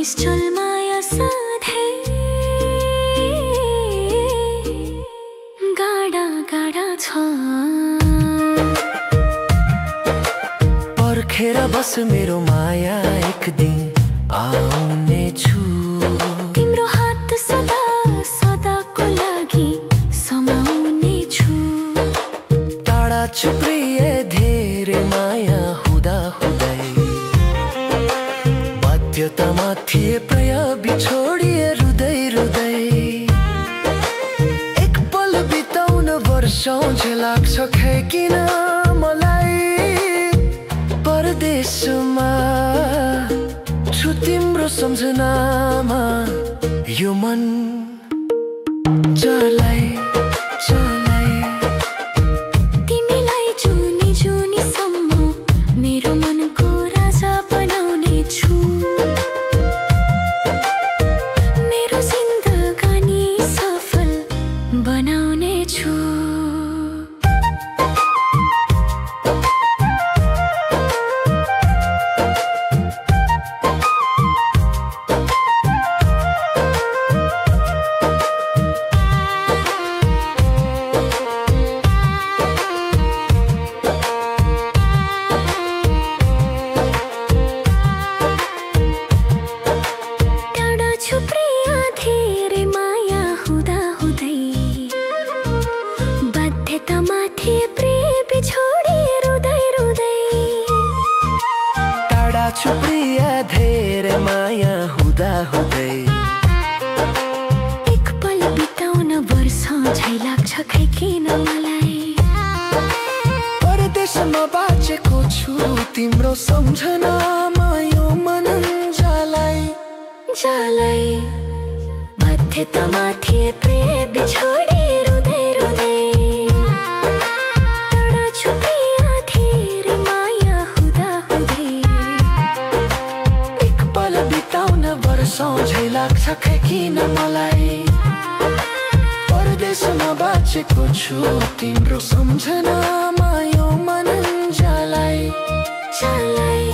निश्चल माया साधे गाडा गाडा छ पर्खेर बस मेरो माया एक दिन आउने छु तिम्रो हात सदा सदाको लागि समाउने छु टाढा छु प्रिय धेरै माया हुँदा हुँदै बाध्यतामा थिए प्रिय बिछोडिए रुँदै रुँदै एक पल बिताउन वर्षौं झै लाग्छ खै किन मलाई परदेशमा छु तिम्रो सम्झनामा यो मन जलाई जलाई तिमीलाई जुनी जुनीसम्म मेरो मनको राजा बनाउने छु मेरो जिन्दगानी सफल बनाउने छु छु प्रिय धेरै माया हुँदा हुँदै एक पल बिताउन वर्षौं झै लाग्छ खै किन मलाई परदेशमा बाँचेको छु तिम्रो सम्झनामा यो मन जलाई जलाई बाध्यतामा थिए प्रिय बिछोडी रुँदै रुँदै टाढा छु प्रिय धेरै माया हुँदा हुँदै बिताउन वर्षौं झै लाग्छ खै किन मलाई परदेशमा बाँचेको छु तिम्रो सम्झनामा यो मन जलाई जलाई